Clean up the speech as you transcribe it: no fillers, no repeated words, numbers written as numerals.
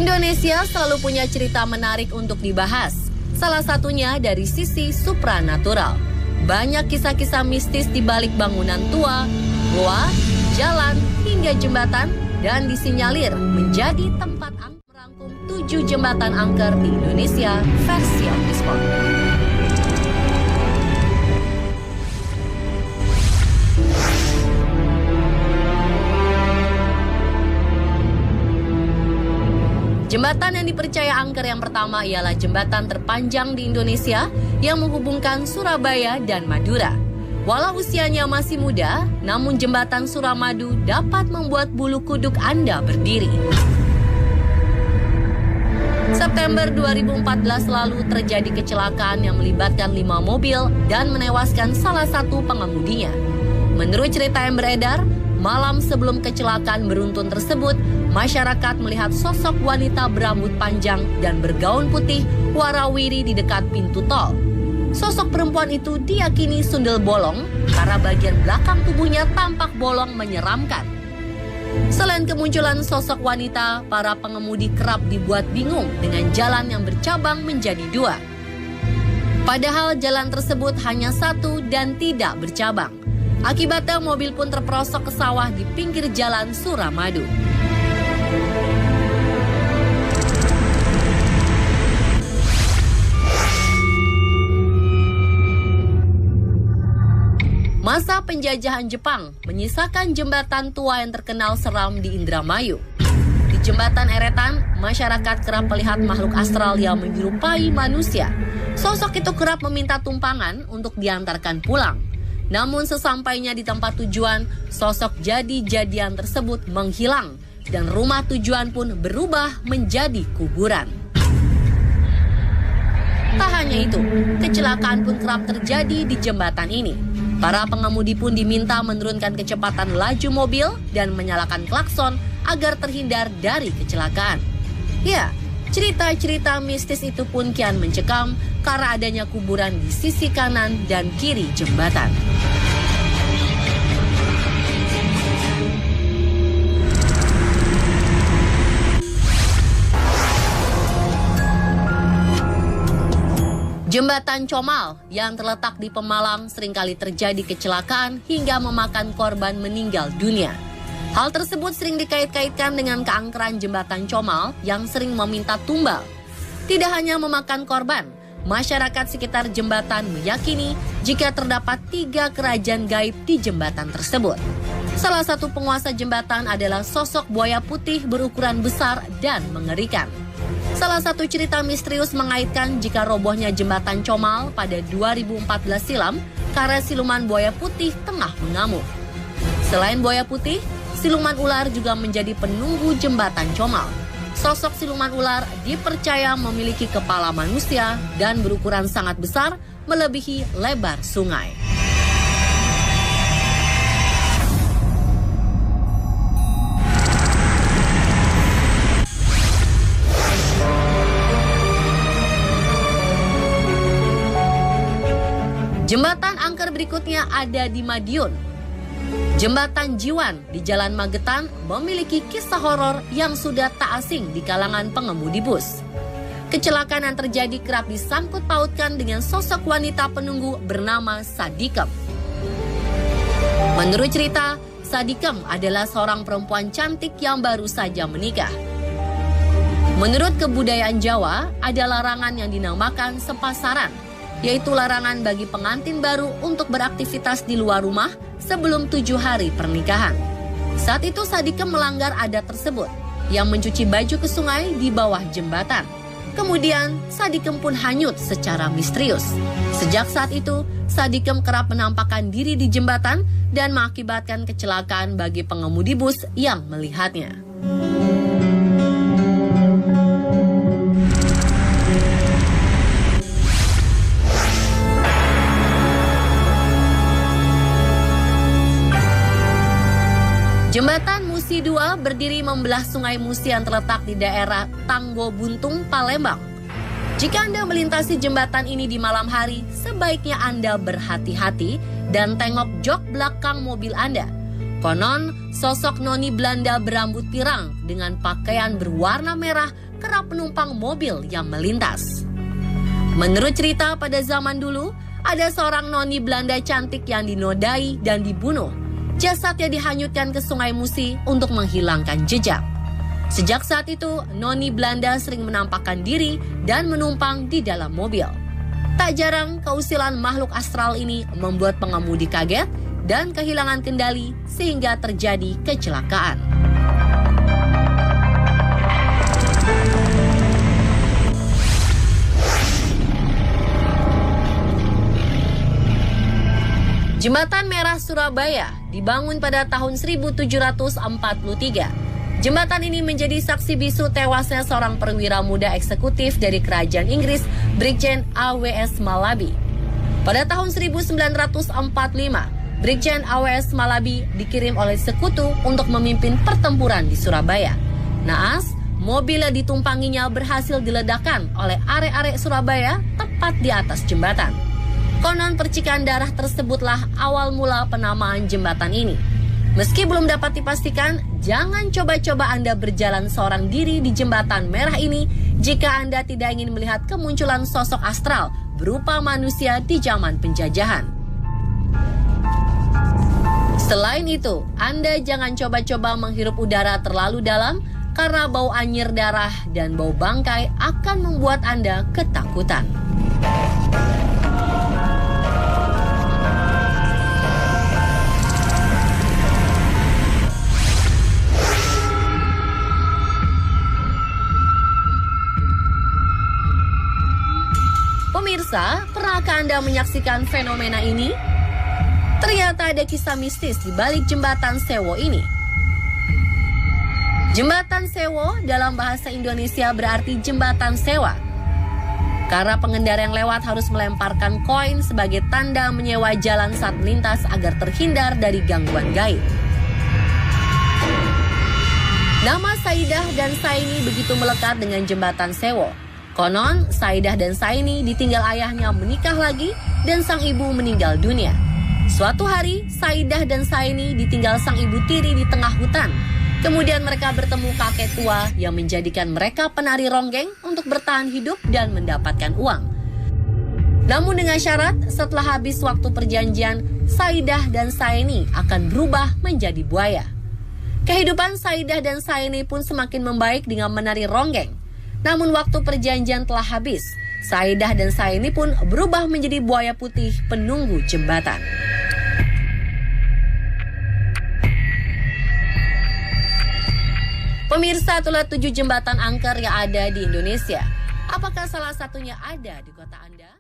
Indonesia selalu punya cerita menarik untuk dibahas. Salah satunya dari sisi supranatural. Banyak kisah-kisah mistis di balik bangunan tua, goa, jalan, hingga jembatan, dan disinyalir menjadi tempat merangkum 7 jembatan angker di Indonesia versi Omnisport. Jembatan yang dipercaya angker yang pertama ialah jembatan terpanjang di Indonesia yang menghubungkan Surabaya dan Madura. Walau usianya masih muda, namun jembatan Suramadu dapat membuat bulu kuduk Anda berdiri. September 2014 lalu terjadi kecelakaan yang melibatkan 5 mobil dan menewaskan salah satu pengemudinya. Menurut cerita yang beredar, malam sebelum kecelakaan beruntun tersebut, masyarakat melihat sosok wanita berambut panjang dan bergaun putih warawiri di dekat pintu tol. Sosok perempuan itu diyakini sundel bolong karena bagian belakang tubuhnya tampak bolong menyeramkan. Selain kemunculan sosok wanita, para pengemudi kerap dibuat bingung dengan jalan yang bercabang menjadi 2. Padahal jalan tersebut hanya 1 dan tidak bercabang. Akibatnya mobil pun terperosok ke sawah di pinggir jalan Suramadu. Masa penjajahan Jepang menyisakan jembatan tua yang terkenal seram di Indramayu. Di jembatan Eretan, masyarakat kerap melihat makhluk astral yang menyerupai manusia. Sosok itu kerap meminta tumpangan untuk diantarkan pulang. Namun sesampainya di tempat tujuan, sosok jadi-jadian tersebut menghilang dan rumah tujuan pun berubah menjadi kuburan. Tak hanya itu, kecelakaan pun kerap terjadi di jembatan ini. Para pengemudi pun diminta menurunkan kecepatan laju mobil dan menyalakan klakson agar terhindar dari kecelakaan. Ya, cerita-cerita mistis itu pun kian mencekam karena adanya kuburan di sisi kanan dan kiri jembatan. Jembatan Comal yang terletak di Pemalang seringkali terjadi kecelakaan hingga memakan korban meninggal dunia. Hal tersebut sering dikait-kaitkan dengan keangkeran jembatan Comal yang sering meminta tumbal. Tidak hanya memakan korban, masyarakat sekitar jembatan meyakini jika terdapat 3 kerajaan gaib di jembatan tersebut. Salah satu penguasa jembatan adalah sosok buaya putih berukuran besar dan mengerikan. Salah satu cerita misterius mengaitkan jika robohnya jembatan Comal pada 2014 silam karena siluman buaya putih tengah mengamuk. Selain buaya putih, siluman ular juga menjadi penunggu jembatan Comal. Sosok siluman ular dipercaya memiliki kepala manusia dan berukuran sangat besar melebihi lebar sungai. Jembatan angker berikutnya ada di Madiun. Jembatan Jiwan di Jalan Magetan memiliki kisah horor yang sudah tak asing di kalangan pengemudi bus. Kecelakaan yang terjadi kerap disangkut pautkan dengan sosok wanita penunggu bernama Sadikem. Menurut cerita, Sadikem adalah seorang perempuan cantik yang baru saja menikah. Menurut kebudayaan Jawa, ada larangan yang dinamakan sepasaran, yaitu larangan bagi pengantin baru untuk beraktivitas di luar rumah sebelum 7 hari pernikahan. Saat itu Sadikem melanggar adat tersebut, yang mencuci baju ke sungai di bawah jembatan. Kemudian Sadikem pun hanyut secara misterius. Sejak saat itu, Sadikem kerap menampakkan diri di jembatan dan mengakibatkan kecelakaan bagi pengemudi bus yang melihatnya. Jembatan Musi 2 berdiri membelah Sungai Musi yang terletak di daerah Tanggo Buntung, Palembang. Jika Anda melintasi jembatan ini di malam hari, sebaiknya Anda berhati-hati dan tengok jok belakang mobil Anda. Konon, sosok noni Belanda berambut pirang dengan pakaian berwarna merah kerap penumpang mobil yang melintas. Menurut cerita pada zaman dulu, ada seorang noni Belanda cantik yang dinodai dan dibunuh. Jasadnya dihanyutkan ke Sungai Musi untuk menghilangkan jejak. Sejak saat itu, noni Belanda sering menampakkan diri dan menumpang di dalam mobil. Tak jarang, keusilan makhluk astral ini membuat pengemudi kaget dan kehilangan kendali sehingga terjadi kecelakaan. Jembatan Merah Surabaya dibangun pada tahun 1743. Jembatan ini menjadi saksi bisu tewasnya seorang perwira muda eksekutif dari kerajaan Inggris, Brigjen A.W.S. Malabi. Pada tahun 1945, Brigjen A.W.S. Malabi dikirim oleh sekutu untuk memimpin pertempuran di Surabaya. Naas, mobil yang ditumpanginya berhasil diledakkan oleh arek-arek Surabaya tepat di atas jembatan. Konon percikan darah tersebutlah awal mula penamaan jembatan ini. Meski belum dapat dipastikan, jangan coba-coba Anda berjalan seorang diri di jembatan merah ini jika Anda tidak ingin melihat kemunculan sosok astral berupa manusia di zaman penjajahan. Selain itu, Anda jangan coba-coba menghirup udara terlalu dalam karena bau anyir darah dan bau bangkai akan membuat Anda ketakutan. Pemirsa, pernahkah Anda menyaksikan fenomena ini? Ternyata ada kisah mistis di balik jembatan Sewo ini. Jembatan Sewo dalam bahasa Indonesia berarti jembatan sewa. Karena pengendara yang lewat harus melemparkan koin sebagai tanda menyewa jalan saat melintas agar terhindar dari gangguan gaib. Nama Saidah dan Saini begitu melekat dengan jembatan Sewo. Konon, Saidah dan Saini ditinggal ayahnya menikah lagi dan sang ibu meninggal dunia. Suatu hari, Saidah dan Saini ditinggal sang ibu tiri di tengah hutan. Kemudian mereka bertemu kakek tua yang menjadikan mereka penari ronggeng untuk bertahan hidup dan mendapatkan uang. Namun dengan syarat, setelah habis waktu perjanjian, Saidah dan Saini akan berubah menjadi buaya. Kehidupan Saidah dan Saini pun semakin membaik dengan menari ronggeng. Namun waktu perjanjian telah habis, Saidah dan Saini pun berubah menjadi buaya putih penunggu jembatan. Pemirsa, itulah 7 jembatan angker yang ada di Indonesia. Apakah salah satunya ada di kota Anda?